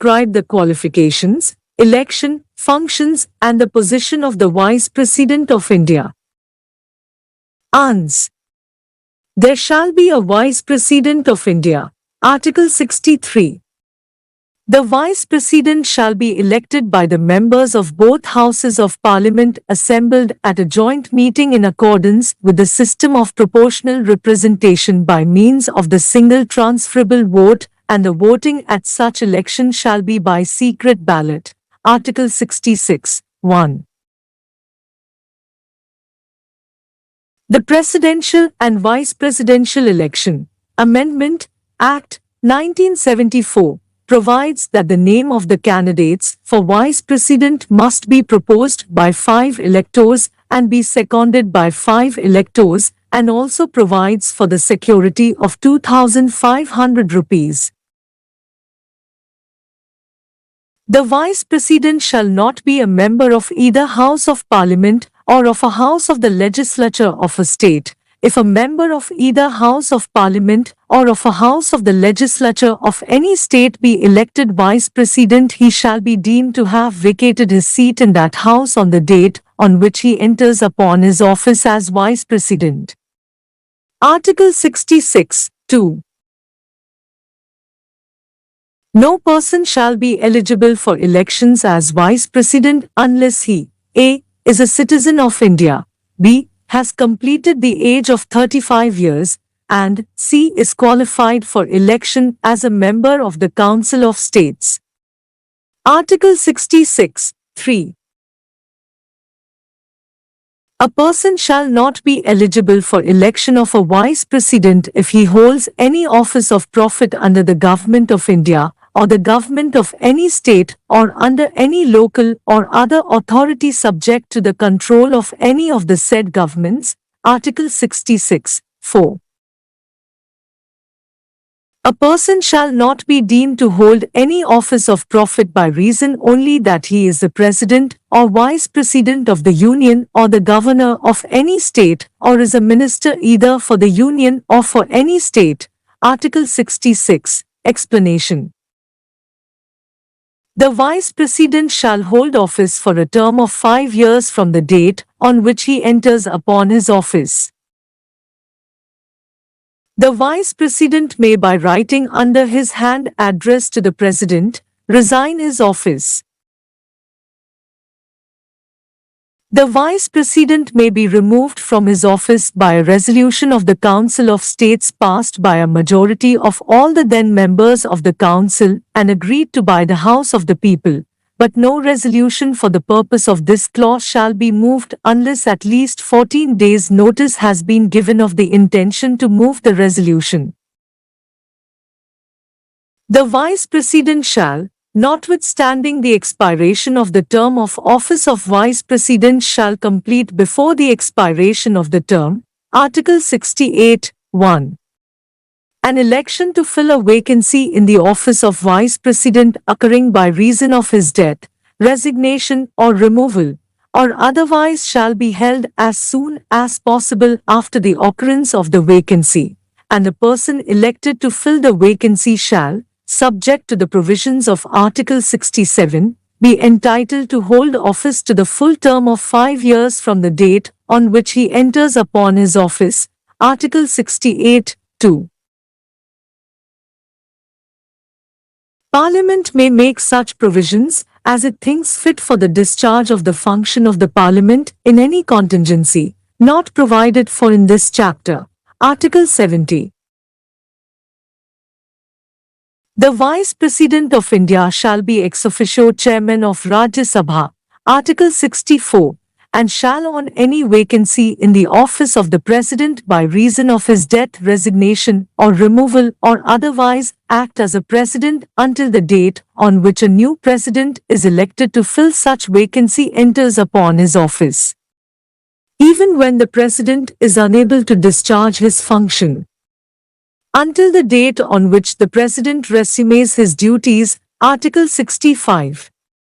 describe the qualifications, election, functions, and the position of the Vice President of India. Ans. There shall be a Vice President of India. Article 63. The Vice President shall be elected by the members of both Houses of Parliament assembled at a joint meeting in accordance with the system of proportional representation by means of the single transferable vote, and the voting at such election shall be by secret ballot. Article 66. 1. The Presidential and Vice Presidential Election Amendment Act 1974 provides that the name of the candidates for Vice President must be proposed by 5 electors and be seconded by 5 electors, and also provides for the security of 2,500 rupees. The Vice President shall not be a member of either House of Parliament or of a House of the Legislature of a state. If a member of either House of Parliament or of a House of the Legislature of any state be elected Vice President, he shall be deemed to have vacated his seat in that House on the date on which he enters upon his office as Vice President. Article 66. 2. No person shall be eligible for elections as Vice President unless he a. is a citizen of India, b. has completed the age of 35 years, and c. is qualified for election as a member of the Council of States. Article 66. 3. A person shall not be eligible for election of a Vice President if he holds any office of profit under the Government of India or the government of any state or under any local or other authority subject to the control of any of the said governments. Article 66. 4. A person shall not be deemed to hold any office of profit by reason only that he is the President or Vice President of the Union or the Governor of any state or is a minister either for the Union or for any state. Article 66. Explanation. The Vice President shall hold office for a term of 5 years from the date on which he enters upon his office. The Vice President may by writing under his hand address to the President, resign his office. The Vice President may be removed from his office by a resolution of the Council of States passed by a majority of all the then members of the Council and agreed to by the House of the People, but no resolution for the purpose of this clause shall be moved unless at least 14 days' notice has been given of the intention to move the resolution. The Vice President shall, notwithstanding the expiration of the term of office of Vice President shall complete before the expiration of the term. Article 68. 1. An election to fill a vacancy in the office of Vice President occurring by reason of his death, resignation or removal, or otherwise shall be held as soon as possible after the occurrence of the vacancy, and the person elected to fill the vacancy shall, subject to the provisions of Article 67, be entitled to hold office to the full term of 5 years from the date on which he enters upon his office. Article 68. 2. Parliament may make such provisions as it thinks fit for the discharge of the function of the Parliament in any contingency, not provided for in this chapter. Article 70. The Vice President of India shall be ex-officio Chairman of Rajya Sabha, Article 64, and shall on any vacancy in the office of the President by reason of his death, resignation, or removal or otherwise act as a President until the date on which a new President is elected to fill such vacancy enters upon his office, even when the President is unable to discharge his function, until the date on which the President resumes his duties. Article 65.